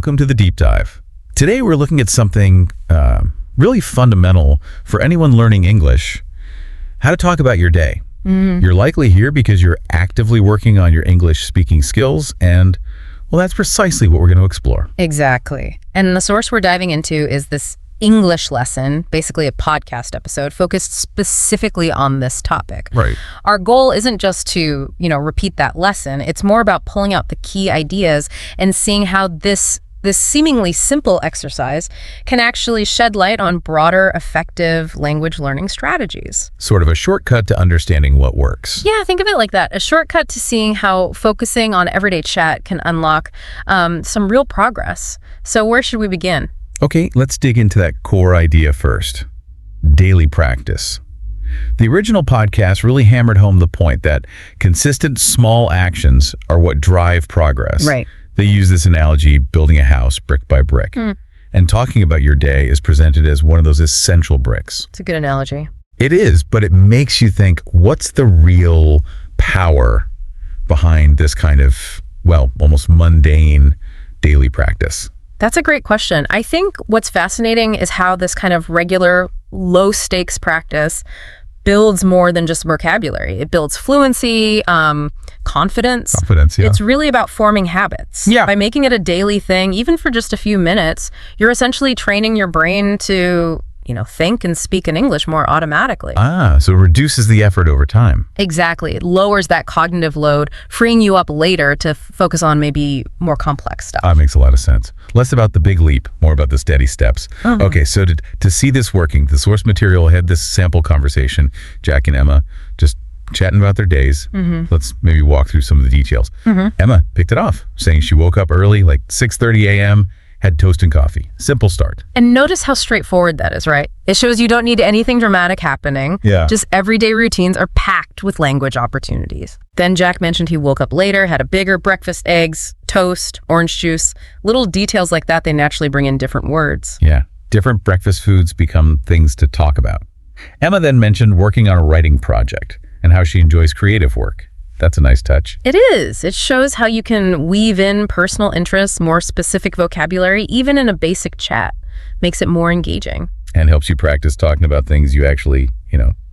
Welcome to the Deep Dive. Today we're looking at something really fundamental for anyone learning English, how to talk about your day. You're likely here because you're actively working on your English speaking skills, and well, that's precisely what we're going to explore. Exactly. And the source we're diving into is this English lesson, basically a podcast episode focused specifically on this topic. Right. Our goal isn't just to, repeat that lesson. It's more about pulling out the key ideas and seeing how this seemingly simple exercise can actually shed light on broader, effective language learning strategies. Sort of a shortcut to understanding what works. Yeah, think of it like that. A shortcut to seeing how focusing on everyday chat can unlock some real progress. So where should we begin? Okay, let's dig into that core idea first. Daily practice. The original podcast really hammered home the point that consistent small actions are what drive progress. Right. They use this analogy, building a house brick by brick. And talking about your day is presented as one of those essential bricks. It's a good analogy. It is, but it makes you think, what's the real power behind this kind of, almost mundane daily practice? That's a great question. I think what's fascinating is how this kind of regular, low-stakes practice builds more than just vocabulary. It builds fluency, confidence. Confidence, yeah. It's really about forming habits. Yeah. By making it a daily thing, even for just a few minutes, you're essentially training your brain to, think and speak in English more automatically. So it reduces the effort over time. Exactly. It lowers that cognitive load, freeing you up later to focus on maybe more complex stuff. That makes a lot of sense. Less about the big leap, more about the steady steps. Okay, so to see this working, the source material had this sample conversation, Jack and Emma just chatting about their days. Let's maybe walk through some of the details. Emma picked it off, saying she woke up early, like 6:30 a.m., had toast and coffee. Simple start. And notice how straightforward that is, right? It shows you don't need anything dramatic happening. Yeah. Just everyday routines are packed with language opportunities. Then Jack mentioned he woke up later, had a bigger breakfast, eggs, toast, orange juice. Little details like that, they naturally bring in different words. Yeah. Different breakfast foods become things to talk about. Emma then mentioned working on a writing project and how she enjoys creative work. That's a nice touch. It is. It shows how you can weave in personal interests, more specific vocabulary, even in a basic chat. Makes it more engaging. And helps you practice talking about things you actually,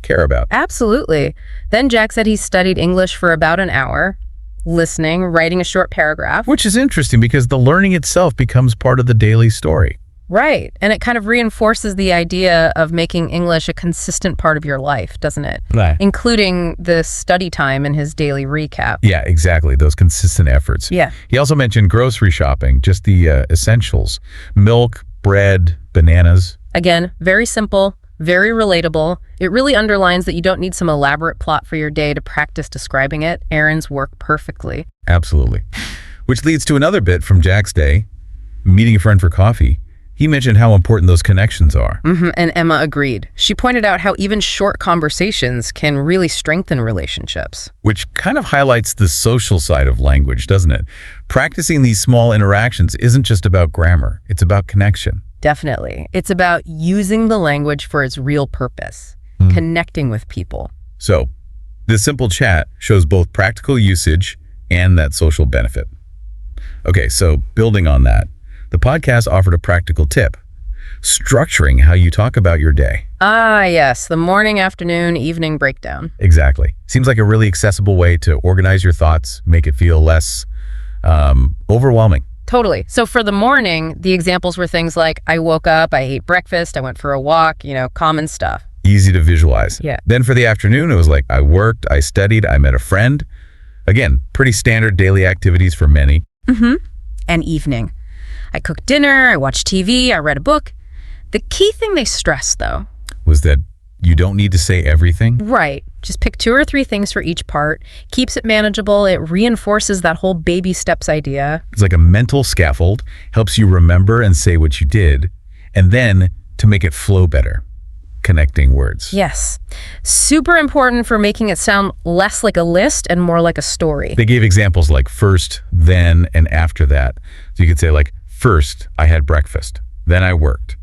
care about. Absolutely. Then Jack said he studied English for about an hour, listening, writing a short paragraph. Which is interesting because the learning itself becomes part of the daily story. Right. And it kind of reinforces the idea of making English a consistent part of your life, doesn't it? Right. Including the study time in his daily recap. Yeah, exactly. Those consistent efforts. Yeah. He also mentioned grocery shopping, just the essentials. Milk, bread, bananas. Again, very simple, very relatable. It really underlines that you don't need some elaborate plot for your day to practice describing it. Errands work perfectly. Absolutely. Which leads to another bit from Jack's day, meeting a friend for coffee. He mentioned how important those connections are. And Emma agreed. She pointed out how even short conversations can really strengthen relationships. Which kind of highlights the social side of language, doesn't it? Practicing these small interactions isn't just about grammar. It's about connection. Definitely. It's about using the language for its real purpose, connecting with people. So, this simple chat shows both practical usage and that social benefit. Okay, so building on that, the podcast offered a practical tip, structuring how you talk about your day. Yes, the morning, afternoon, evening breakdown. Exactly. Seems like a really accessible way to organize your thoughts, make it feel less overwhelming. Totally. So for the morning, the examples were things like, I woke up, I ate breakfast, I went for a walk, common stuff. Easy to visualize. Yeah. Then for the afternoon, it was like, I worked, I studied, I met a friend. Again, pretty standard daily activities for many. And evening. I cooked dinner, I watched TV, I read a book. The key thing they stressed, though, was that you don't need to say everything. Right. Just pick 2 or 3 things for each part. Keeps it manageable. It reinforces that whole baby steps idea. It's like a mental scaffold, helps you remember and say what you did, and then to make it flow better, connecting words. Yes. Super important for making it sound less like a list and more like a story. They gave examples like first, then, and after that. So you could say like, first, I had breakfast. Then I worked.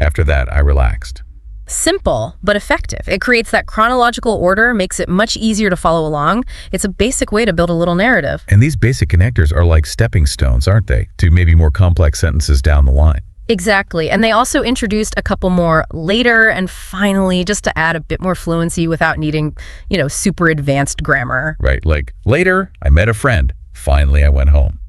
After that, I relaxed. Simple, but effective. It creates that chronological order, makes it much easier to follow along. It's a basic way to build a little narrative. And these basic connectors are like stepping stones, aren't they, to maybe more complex sentences down the line? Exactly. And they also introduced a couple more later and finally, just to add a bit more fluency without needing, super advanced grammar. Right, like later, I met a friend. Finally, I went home.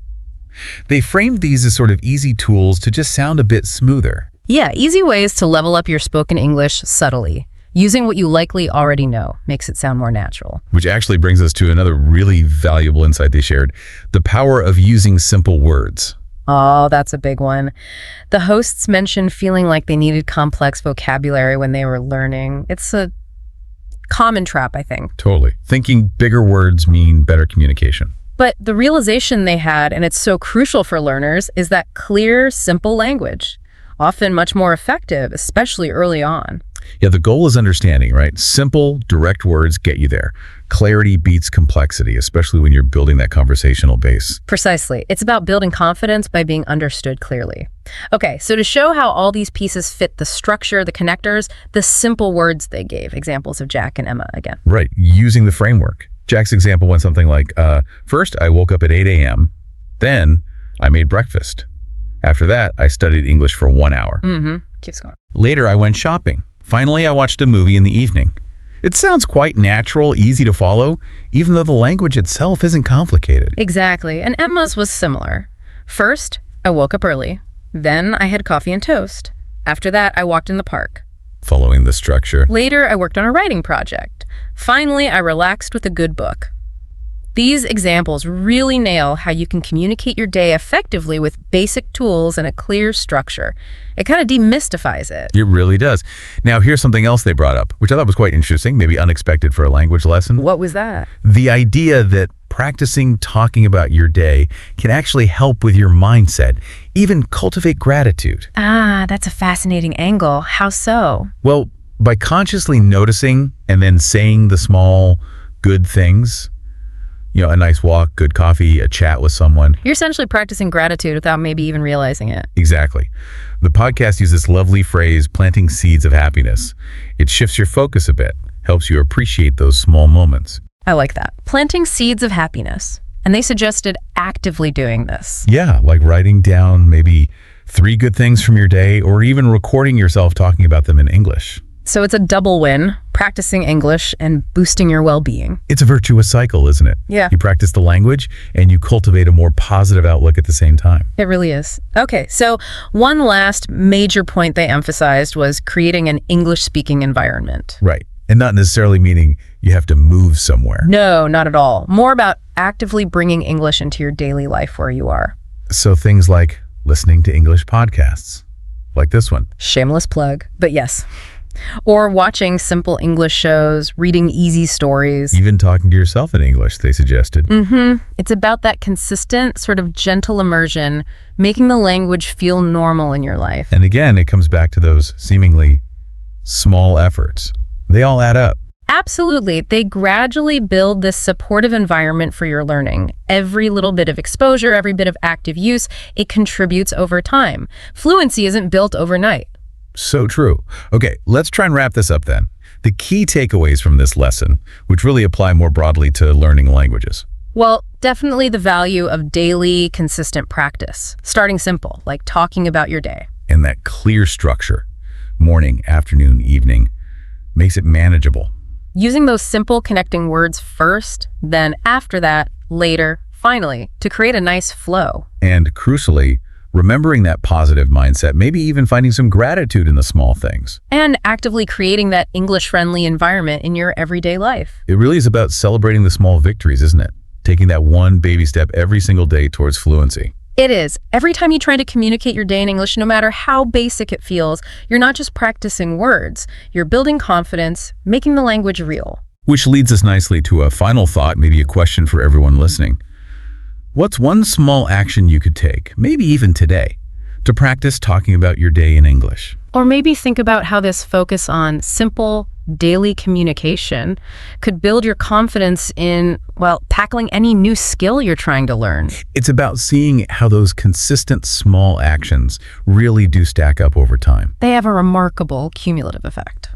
They framed these as sort of easy tools to just sound a bit smoother. Yeah, easy ways to level up your spoken English subtly. Using what you likely already know makes it sound more natural. Which actually brings us to another really valuable insight they shared, the power of using simple words. Oh, that's a big one. The hosts mentioned feeling like they needed complex vocabulary when they were learning. It's a common trap, I think. Totally. Thinking bigger words mean better communication. But the realization they had, and it's so crucial for learners, is that clear, simple language, often much more effective, especially early on. Yeah, the goal is understanding, right? Simple, direct words get you there. Clarity beats complexity, especially when you're building that conversational base. Precisely. It's about building confidence by being understood clearly. Okay, so to show how all these pieces fit the structure, the connectors, the simple words they gave, examples of Jack and Emma again. Right, using the framework. Jack's example went something like, first, I woke up at 8 a.m., then I made breakfast. After that, I studied English for 1 hour. Keeps going. Later, I went shopping. Finally, I watched a movie in the evening. It sounds quite natural, easy to follow, even though the language itself isn't complicated. Exactly, and Emma's was similar. First, I woke up early. Then I had coffee and toast. After that, I walked in the park. Following the structure. Later, I worked on a writing project. Finally, I relaxed with a good book. These examples really nail how you can communicate your day effectively with basic tools and a clear structure. It kind of demystifies it. It really does. Now, here's something else they brought up, which I thought was quite interesting, maybe unexpected for a language lesson. What was that? The idea that practicing talking about your day can actually help with your mindset, even cultivate gratitude. Ah, that's a fascinating angle. How so? Well, by consciously noticing and then saying the small good things, a nice walk, good coffee, a chat with someone. You're essentially practicing gratitude without maybe even realizing it. Exactly. The podcast uses this lovely phrase, planting seeds of happiness. It shifts your focus a bit, helps you appreciate those small moments. I like that. Planting seeds of happiness. And they suggested actively doing this. Yeah, like writing down maybe 3 good things from your day or even recording yourself talking about them in English. So it's a double win, practicing English and boosting your well-being. It's a virtuous cycle, isn't it? Yeah. You practice the language and you cultivate a more positive outlook at the same time. It really is. Okay, so one last major point they emphasized was creating an English-speaking environment. Right. And not necessarily meaning you have to move somewhere. No, not at all. More about actively bringing English into your daily life where you are. So things like listening to English podcasts, like this one. Shameless plug, but yes. Or watching simple English shows, reading easy stories. Even talking to yourself in English, they suggested. It's about that consistent, sort of gentle immersion, making the language feel normal in your life. And again, it comes back to those seemingly small efforts. They all add up. Absolutely. They gradually build this supportive environment for your learning. Every little bit of exposure, every bit of active use, it contributes over time. Fluency isn't built overnight. So true. Okay, let's try and wrap this up then. The key takeaways from this lesson, which really apply more broadly to learning languages. Well, definitely the value of daily, consistent practice. Starting simple, like talking about your day. And that clear structure, morning, afternoon, evening, makes it manageable. Using those simple connecting words first, then after that, later, finally, to create a nice flow. And crucially, remembering that positive mindset, maybe even finding some gratitude in the small things. And actively creating that English-friendly environment in your everyday life. It really is about celebrating the small victories, isn't it? Taking that one baby step every single day towards fluency. It is. Every time you try to communicate your day in English, no matter how basic it feels, you're not just practicing words. You're building confidence, making the language real. Which leads us nicely to a final thought, maybe a question for everyone listening. What's one small action you could take, maybe even today, to practice talking about your day in English? Or maybe think about how this focus on simple daily communication could build your confidence in, well, tackling any new skill you're trying to learn. It's about seeing how those consistent small actions really do stack up over time. They have a remarkable cumulative effect.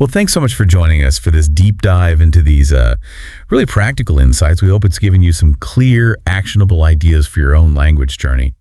Well, thanks so much for joining us for this deep dive into these really practical insights. We hope it's given you some clear, actionable ideas for your own language journey.